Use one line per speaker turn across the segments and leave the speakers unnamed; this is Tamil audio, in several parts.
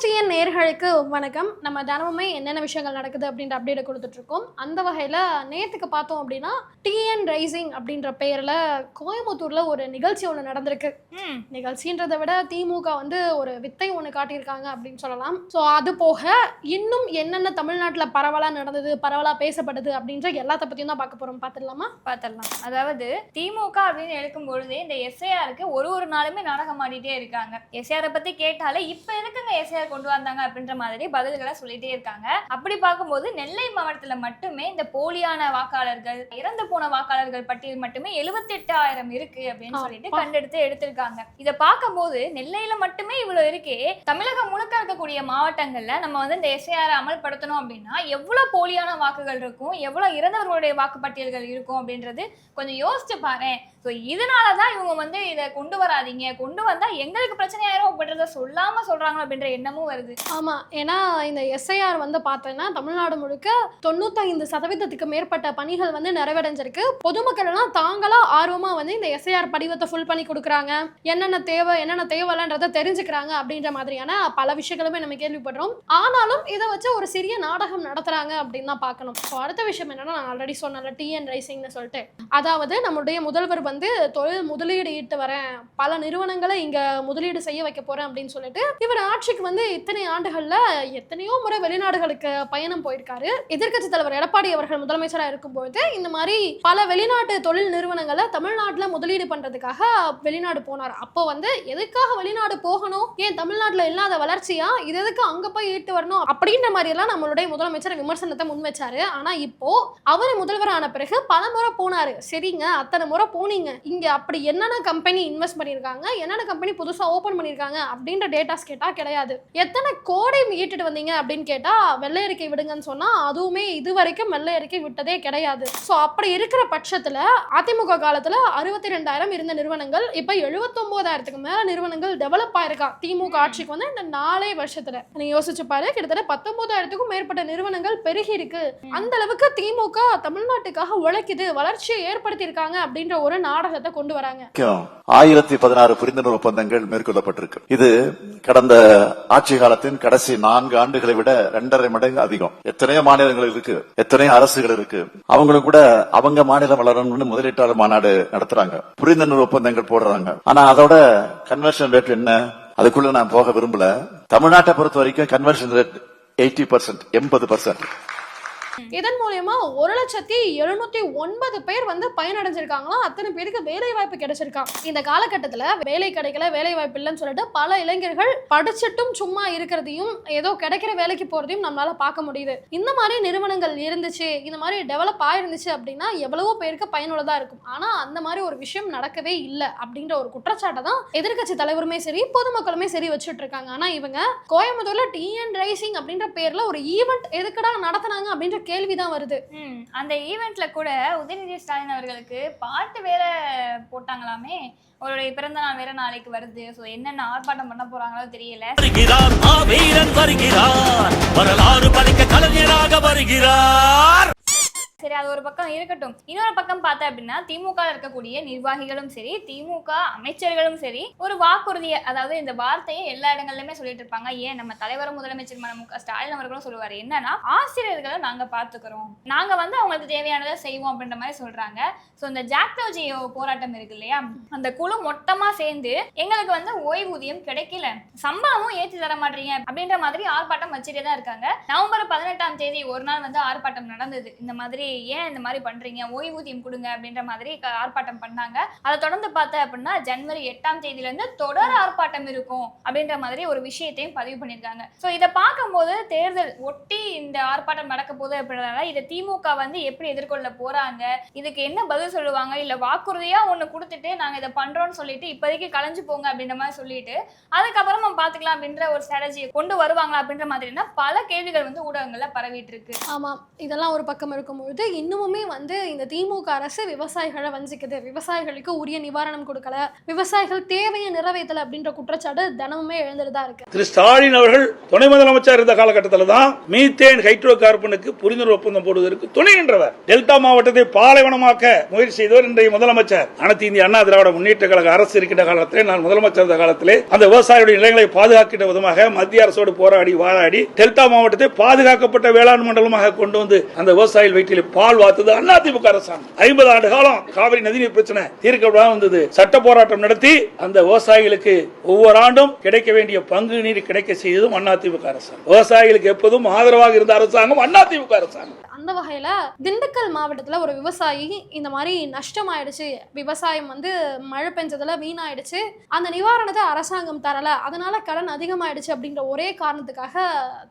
நியூஸ்டிஎன் நேயர்களுக்கு வணக்கம். நம்ம தினமுமே என்னென்ன விஷயங்கள் நடக்குது அப்படின்ற அப்டேட் கொடுத்துட்டு இருக்கோம். அந்த வகையில் நேற்றுக்கு பார்த்தோம் அப்படின்னா டிஎன் ரைசிங் அப்படின்ற பெயரில் கோயம்புத்தூரில் ஒரு நிகழ்ச்சி ஒன்று நடந்திருக்கு. நிகழ்ச்சின்றதை விட திமுக ஒரு வித்தை ஒன்று காட்டியிருக்காங்க அப்படின்னு சொல்லலாம். ஸோ அது போக இன்னும் என்னென்ன தமிழ்நாட்டில் பரவலாக நடந்தது, பரவலாக பேசப்படுது அப்படின்ற எல்லாத்த பற்றியும் தான் பார்க்க போகிறோம். பார்த்துடலாம்.
அதாவது திமுக அப்படின்னு எடுக்கும்பொழுது இந்த எஸ்ஐஆருக்கு ஒரு நாளுமே நாடகம் ஆடிட்டே இருக்காங்க. எஸ்ஐஆரை பற்றி கேட்டாலே இப்போ எதுக்குங்க எஸ்ஐஆர் கொண்டு வந்தாங்க அப்படின்ற மாதிரி பதில்களை சொல்லிட்டே இருக்காங்க. அப்படி பார்க்கும்போது நெல்லை மாவட்டத்துல மட்டுமே இந்த போலியான வாக்காளர்கள், இறந்து போன வாக்காளர்கள் பட்டியல் மட்டுமே 78,000 இருக்கு அப்படின்னு சொல்லிட்டு கண்டெடுத்து எடுத்திருக்காங்க. இதை பார்க்கும்போது நெல்லையில மட்டுமே இவ்வளவு இருக்கே, தமிழகம் முழுக்க இருக்கக்கூடிய மாவட்டங்கள்ல நம்ம இந்த எஸ்ஐஆர் அமல்படுத்தணும் அப்படின்னா எவ்வளவு போலியான வாக்குகள் இருக்கும், எவ்வளவு இறந்தவர்களுடைய வாக்குப்பட்டியல்கள் இருக்கும் அப்படின்றது கொஞ்சம் யோசிச்சு பாரு. இதனாலதான் இவங்க இதை கொண்டு வராதீங்க, கொண்டு வந்தா எங்களுக்கு பிரச்சனை ஆயிரும் அப்படின்றத சொல்லாம சொல்றாங்க அப்படின்ற எண்ணமும் வருது.
ஆமா, ஏன்னா இந்த எஸ்ஐஆர் பார்த்தோன்னா தமிழ்நாடு முழுக்க 95% மேற்பட்ட பணிகள் நிறைவடைஞ்சிருக்கு. பொதுமக்கள் எல்லாம் தாங்களா ஆர்வமா இந்த எஸ்ஐஆர் படிவத்தை ஃபுல் பண்ணி கொடுக்குறாங்க, என்னென்ன தேவைன்றத தெரிஞ்சுக்கிறாங்க அப்படின்ற மாதிரியான பல விஷயங்களுமே நம்ம கேள்விப்படுறோம். ஆனாலும் இதை வச்சு ஒரு சிறிய நாடகம் நடத்துறாங்க அப்படின்னு தான் பார்க்கணும். அடுத்த விஷயம் என்னன்னா, நான் ஆல்ரெடி சொன்னல டிஎன் ரைசிங்னு சொல்லிட்டு, அதாவது நம்மளுடைய முதல்வர் தொழில் முதலீடு ஈட்டு வரேன், பல நிறுவனங்களை இங்க முதலீடு செய்ய வைக்க போறேன் அப்படின்னு சொல்லிட்டு இவர் ஆட்சிக்கு இத்தனை ஆண்டுகள்ல எத்தனையோ முறை வெளிநாடுகளுக்கு பயணம் போயிருக்காரு. எதிர்க்கட்சி தலைவர் எடப்பாடி அவர்கள் முதலமைச்சரா இருக்கும்போது இந்த மாதிரி பல வெளிநாட்டு தொழில் நிறுவனங்களை தமிழ்நாட்டுல முதலீடு பண்றதுக்காக வெளிநாடு போனார். அப்போ எதுக்காக வெளிநாடு போகணும், ஏன் தமிழ்நாட்டுல இல்லாத வளர்ச்சியா, இது எதுக்கு அங்க போய் ஈட்டு வரணும் அப்படின்ற மாதிரி எல்லாம் நம்மளுடைய முதலமைச்சர் விமர்சனத்தை முன் வச்சாரு. ஆனா இப்போ அவர் முதல்வரான பிறகு பல முறை போனாரு. சரிங்க, அத்தனை முறை போனீங்க, இங்க அப்படி என்னென்ன கம்பெனி இன்வெஸ்ட் பண்ணிருக்காங்க, என்னென்ன கம்பெனி புதுசா ஓபன் பண்ணிருக்காங்க அப்படின்ற டேட்டாஸ் கேட்டா கிடையாது. எத்தனை கோடை ஈட்டுட்டு வந்தீங்க அப்படின்னு கேட்டா வெள்ளை அறிக்கை விடுங்கன்னு சொன்னா அதுவுமே இதுவரைக்கும் வெள்ளை அறிக்கை விட்டதே கிடையாது. சோ அப்படி இருக்கிற பட்சத்துல அதிமுக காலத்துல 62,000 இருந்த நிறுவனங்கள் இப்ப 79,000க்கு மேல நிறுவனங்கள் டெவலப் ஆயிருக்கா. திமுக ஆட்சிக்கு இந்த 4 வருஷத்துல நீங்க யோசிச்சு பாரு, கிட்டத்தட்ட 19,000க்கும் மேற்பட்ட நிறுவனங்கள் பெருகி இருக்கு. அந்த அளவுக்கு திமுக தமிழ்நாட்டுக்காக உழைக்குது, வளர்ச்சியை ஏற்படுத்தி இருக்காங்க அப்படின்ற ஒரு நாடகத்தை கொண்டு வராங்க.
1016 புரிந்துணர்வு ஒப்பந்தங்கள் மேற்கொள்ளப்பட்டிருக்கு. இது கடந்த ஆட்சி காலத்தின் கடைசி 4 ஆண்டுகளை விட 2.5 மடங்கு அதிகம். எத்தனையோ மாநிலங்கள் இருக்கு, எத்தனையோ அரசுகள் இருக்கு, அவங்களும் கூட அவங்க மாநிலம் வளரணும்னு முதலீட்டாளர் மாநாடு நடத்துறாங்க, புரிந்துணர்வு ஒப்பந்தங்கள் போடுறாங்க. ஆனா அதோட கன்வர்ஷன் ரேட் என்ன, அதுக்குள்ள நான் போக விரும்பல. தமிழ்நாட்டை பொறுத்த வரைக்கும் கன்வர்ஷன் ரேட் 80%, 80%.
இதன் மூலமா 1,709 பேர் பயனடைஞ்சிருக்காங்களாம். அத்தனை பேருக்கு வேலை வாய்ப்பு கிடைச்சிருக்காங்க. இந்த காலகட்டத்துல வேலை கிடைக்கல, வேலை வாய்ப்பு இல்லைன்னு சொல்லிட்டு பல இளைஞர்கள் படிச்சுட்டும் சும்மா இருக்கிறதையும், ஏதோ கிடைக்கிற வேலைக்கு போறதையும் நம்மளால பார்க்க முடியுது. இந்த மாதிரி நிறுவனங்கள் இருந்துச்சு, இந்த மாதிரி டெவலப் ஆயிருந்துச்சு அப்படின்னா எவ்வளவோ பேருக்கு பயனுள்ளதா இருக்கும். ஆனா அந்த மாதிரி ஒரு விஷயம் நடக்கவே இல்லை அப்படின்ற ஒரு குற்றச்சாட்டை தான் எதிர்க்கட்சி தலைவருமே சரி, பொதுமக்களுமே சரி வச்சுட்டு இருக்காங்க. ஆனா இவங்க கோயம்புத்தூர்ல டிஎன் ரைசிங் அப்படின்ற பேர்ல ஒரு ஈவெண்ட் எதுக்கடா நடத்தினாங்க அப்படின்ற கேள்விதான் வருது.
அந்த ஈவெண்ட்ல கூட உதயநிதி ஸ்டாலின் அவர்களுக்கு பாட்டு வேற போட்டாங்களாமே, அவருடைய பிறந்த நாள் வேற நாளைக்கு வருது. சோ என்னென்ன ஆர்ப்பாட்டம் பண்ண போறாங்களோ தெரியல. வரலாறு படைக்க கலைஞராக வருகிறார். சரி, அது ஒரு பக்கம் இருக்கட்டும். இன்னொரு பக்கம் பார்த்தா அப்படின்னா திமுக இருக்கக்கூடிய நிர்வாகிகளும் சரி, திமுக அமைச்சர்களும் சரி, ஒரு வாக்குறுதியை, அதாவது இந்த வார்த்தையை எல்லா இடங்கள்லயுமே சொல்லிட்டு இருப்பாங்க. ஏன் நம்ம தலைவரும் முதலமைச்சர் மு.க. ஸ்டாலின் அவர்களும் சொல்லுவாரு, என்னன்னா ஆசிரியர்களை நாங்க பாத்துக்கிறோம், நாங்க அவங்களுக்கு தேவையானதை செய்வோம் அப்படின்ற மாதிரி சொல்றாங்க. சோ இந்த ஜாக்டோஜியோ போராட்டம் இருக்கு இல்லையா, அந்த குழு மொத்தமா சேர்ந்து எங்களுக்கு ஓய்வூதியம் கிடைக்கல, சம்பளமும் ஏற்றி தர மாட்டீங்க அப்படின்ற மாதிரி ஆர்ப்பாட்டம் வச்சுட்டே தான் இருக்காங்க. நவம்பர் 18ஆம் தேதி ஒரு நாள் ஆர்ப்பாட்டம் நடந்தது. இந்த மாதிரி ஏன் இந்த மாதிரி பண்றீங்க, ஓய்வூதியம் கொடுங்க அப்படின்ற மாதிரி ஆர்ப்பாட்டம் பண்ணாங்க. அதை தொடர்ந்து பார்த்தா அப்படின்னா ஜனவரி 8ஆம் தேதியில இருந்து தொடர் ஆர்ப்பாட்டம் இருக்கும் அப்படின்ற மாதிரி ஒரு விஷயத்தையும் பதிவு பண்ணிருக்காங்க. சோ இதை பார்க்கும்போது தேர்தல் ஒட்டி இந்த ஆர்ப்பாட்டம் நடக்க போகுது அப்படின்றதால இதை திமுக எப்படி எதிர்கொள்ள போறாங்க, இதுக்கு என்ன பதில் சொல்லுவாங்க, இல்ல வாக்குறுதியா ஒண்ணு கொடுத்துட்டு நாங்க இதை பண்றோம்னு சொல்லிட்டு இப்போதைக்கு கலைஞ்சு போங்க அப்படின்ற மாதிரி சொல்லிட்டு அதுக்கப்புறம் நம்ம பாத்துக்கலாம் அப்படின்ற ஒரு ஸ்ட்ராட்டஜியை கொண்டு வருவாங்களா அப்படின்ற மாதிரி பல கேள்விகள் ஊடகங்கள்ல பரவிட்டு இருக்கு.
ஆமா, இதெல்லாம் ஒரு பக்கம் இருக்கும்போது வந்துட்டு இன்னுமுமே வந்து இந்த திமுக அரசு விவசாயிகளை வஞ்சிக்குது, விவசாயிகளுக்கு உரிய நிவாரணம் கொடுக்கல, விவசாயிகள் தேவையை நிறைவேற்றல அப்படின்ற குற்றச்சாட்டு தினமுமே எழுந்துட்டு தான் இருக்கு.
திரு ஸ்டாலின் அவர்கள் துணை முதலமைச்சர் இருந்த காலகட்டத்தில் தான் மீத்தேன் ஹைட்ரோ கார்பனுக்கு புரிந்துணர்வு ஒப்பந்தம் போடுவதற்கு துணை நின்றவர். டெல்டா மாவட்டத்தை பாலைவனமாக்க முயற்சி செய்தவர் இன்றைய முதலமைச்சர். அனைத்து இந்திய அண்ணா திராவிட முன்னேற்ற கழக அரசு இருக்கின்ற காலத்திலே, நான் முதலமைச்சர் இருந்த காலத்திலே அந்த விவசாயிகளுடைய நிலங்களை பாதுகாக்கின்ற விதமாக மத்திய அரசோடு போராடி வாராடி டெல்டா மாவட்டத்தை பாதுகாக்கப்பட்ட வேளாண் மண்டலமாக கொண்டு வந்து அந்த விவசாயிகள் வயிற்றில் பால் வார்த்தது அதிமுக அரசாங்கம். 50 ஆண்டு காலம் காவிரி நதிநீர் பிரச்சனை தீர்க்கப்படாமல் வந்தது. சட்ட போராட்டம் நடத்தி அந்த விவசாயிகளுக்கு ஒவ்வொரு ஆண்டும் கிடைக்க வேண்டிய பங்கு நீர் கிடைக்க செய்ததும் அதிமுக அரசாங்கம். விவசாயிகளுக்கு எப்போதும் ஆதரவாக இருந்த அரசாங்கம் அதிமுக அரசாங்கம்.
அந்த வகையில திண்டுக்கல் மாவட்டத்துல ஒரு விவசாயி இந்த மாதிரி நஷ்டம் ஆயிடுச்சு, விவசாயம் வந்து மழை பெஞ்சதுல வீணாயிடுச்சு, அந்த நிவாரணத்தை அரசாங்கம் தரல, அதனால கடன் அதிகமாயிடுச்சு அப்படின்ற ஒரே காரணத்துக்காக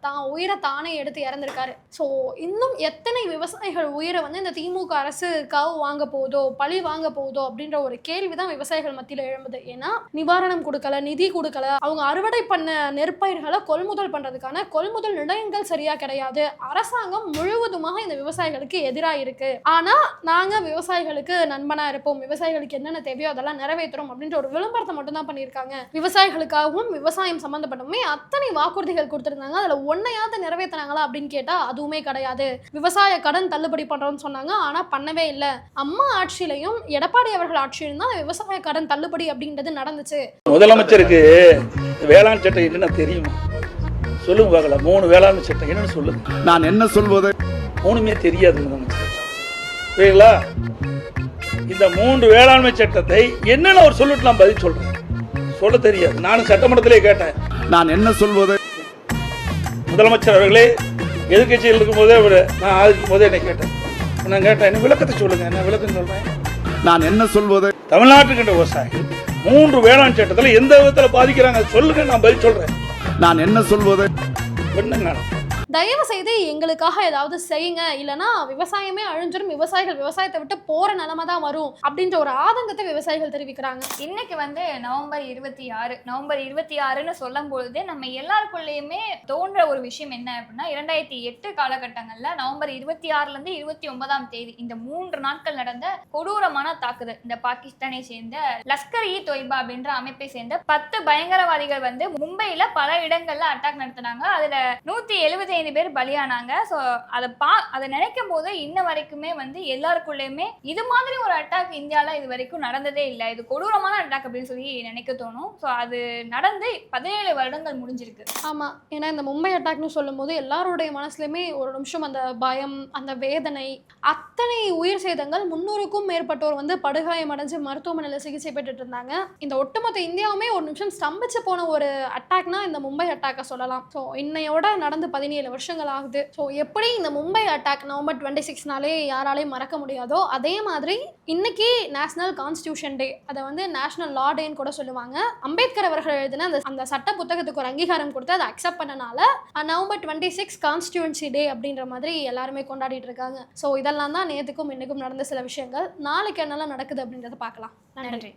தான் உயிரை தானே எடுத்து இறந்திருக்காரு. ஸோ இன்னும் எத்தனை விவசாயிகள் உயிரை வந்து இந்த திமுக அரசு காவு வாங்க போதோ, பழி வாங்க போதோ அப்படின்ற ஒரு கேள்விதான் விவசாயிகள் மத்தியில் எழும்புது. ஏன்னா நிவாரணம் கொடுக்கல, நிதி கொடுக்கல, அவங்க அறுவடை பண்ண நெற்பயிர்களை கொள்முதல் பண்றதுக்கான கொள்முதல் நிலையங்கள் சரியா கிடையாது, அரசாங்கம் முழுவதுமாக இந்த விவசாயிகளுக்கு எதிராக இருக்கு. ஆனா நாங்க விவசாயிகளுக்கு நண்பனா இருப்போம், விவசாயிகளுக்கு என்னென்ன தேவையோ அதெல்லாம் நிறைவேற்றுறோம் அப்படின்ற ஒரு விளம்பரத்தை மட்டும் தான் பண்ணியிருக்காங்க. விவசாயிகளுக்காகவும் விவசாயம் சம்பந்தப்பட்டமே அத்தனை வாக்குறுதிகள் கொடுத்திருந்தாங்க, அதுல ஒன்னையாவது நிறைவேற்றினாங்களா அப்படின்னு கேட்டா அதுவுமே கிடையாது. விவசாய கடன் தள்ளுபடி பண்றோம்னு சொன்னாங்க, ஆனா பண்ணவே இல்லை. அம்மா ஆட்சியிலையும் எடப்பாடி அவர்கள் ஆட்சியிலும் தான் விவசாய கடன் தள்ளுபடி அப்படின்றது நடந்துச்சு.
முதலமைச்சருக்கு வேளாண் சட்டம் என்னன்னு தெரியுமா சொல்லுங்க பார்க்கலாம். 3 வேளாண் சட்டம் என்னன்னு சொல்லுங்க.
நான் என்ன சொல்வது?
3மே தெரியாது முதலமைச்சர். சரிங்களா? இந்த 3 வேளாண்மை சட்டத்தை என்னன்னு அவர் சொல்லிட்டு நான் பதில் சொல்றேன். சொல்ல தெரியாது. நானும் சட்டமன்றத்திலே கேட்டேன்.
நான் என்ன சொல்வது?
முதலமைச்சர் அவர்களே எதிர்கட்சியில் இருக்கும் போதே நான் ஆதரிக்கும் போதே என்னை கேட்டேன். நான் கேட்டேன், என்ன விளக்கத்தை சொல்லுங்க. என்ன விளக்கம் சொல்றேன்?
நான் என்ன சொல்வது?
தமிழ்நாட்டுக்கு விவசாயிகள் 3 வேளாண் சட்டத்தில் எந்த விதத்தில் பாதிக்கிறாங்க சொல்லுங்க, நான் பதில் சொல்றேன்.
நான் என்ன சொல்வது?
என்னங்க
தயவு செய்து எங்களுக்காக ஏதாவது செய்யுங்க, இல்லைன்னா விவசாயமே அழிஞ்சிடும், விவசாயிகள் விவசாயத்தை விட்டு போற நிலைமை தான் வரும் அப்படின்ற ஒரு ஆதங்கத்தை விவசாயிகள் தெரிவிக்கிறாங்க.
இன்னைக்கு வந்து நவம்பர் 26ன்னு சொல்லும் பொழுது நம்ம எல்லாருக்குள்ளேயுமே தோன்ற ஒரு விஷயம் என்ன அப்படின்னா, 2008 காலகட்டங்கள்ல நவம்பர் 26ல இருந்து 29ஆம் தேதி இந்த 3 நாட்கள் நடந்த கொடூரமான தாக்குதல், இந்த பாகிஸ்தானை சேர்ந்த லஷ்கர் இ தொய்பா அப்படின்ற அமைப்பை சேர்ந்த 10 பயங்கரவாதிகள் வந்து மும்பையில பல இடங்கள்ல அட்டாக் நடத்தினாங்க. அதுல 175 பேர் பலியானாங்க. ஸோ அதை நினைக்கும் போது இன்ன வரைக்குமே வந்து எல்லாருக்குள்ளேயுமே இது மாதிரி ஒரு அட்டாக் இந்தியாவில் இது வரைக்கும் நடந்ததே இல்லை, இது கொடூரமான அட்டாக் அப்படின்னு சொல்லி நினைக்க தோணும். ஸோ அது நடந்து 17 வருடங்கள் முடிஞ்சிருக்கு.
ஆமாம், ஏன்னா இந்த மும்பை அட்டாக்னு சொல்லும் போது எல்லாருடைய மனசுலையுமே ஒரு நிமிஷம் அந்த பயம், அந்த வேதனை, அத்தனை உயிர் சேதங்கள், 300க்கும் மேற்பட்டோர் வந்து படுகாயம் அடைஞ்சு மருத்துவமனையில் சிகிச்சை பெற்றுட்டு இருந்தாங்க. இந்த ஒட்டுமொத்த இந்தியாவுமே ஒரு நிமிஷம் ஸ்தம்பிச்சு போன ஒரு அட்டாக்னா இந்த மும்பை அட்டாக்கை சொல்லலாம். ஸோ இன்னையோட நடந்து 17 வருஷங்கள் ஆகுது. ஸோ எப்படி இந்த மும்பை அட்டாக் நவம்பர் 26நாலே யாராலையும் மறக்க முடியாதோ, அதே மாதிரி இன்னைக்கு நேஷனல் கான்ஸ்டியூஷன் டே, அதை வந்து நேஷனல் லா டேன்னு கூட சொல்லுவாங்க. அம்பேத்கர் அவர்கள் எழுதின அந்த சட்ட புத்தகத்துக்கு ஒரு அங்கீகாரம் கொடுத்து அதை அக்செப்ட் பண்ணனால நவம்பர் 26 கான்ஸ்டியூன்சி டே அப்படின்ற மாதிரி எல்லாருமே கொண்டாடிட்டு இருக்காங்க. ஸோ இதெல்லாம் தான் நேற்றுக்கும் இன்னைக்கும் நடந்த சில விஷயங்கள். நாளைக்கு என்னெல்லாம் நடக்குது அப்படின்றத பார்க்கலாம். நன்றி.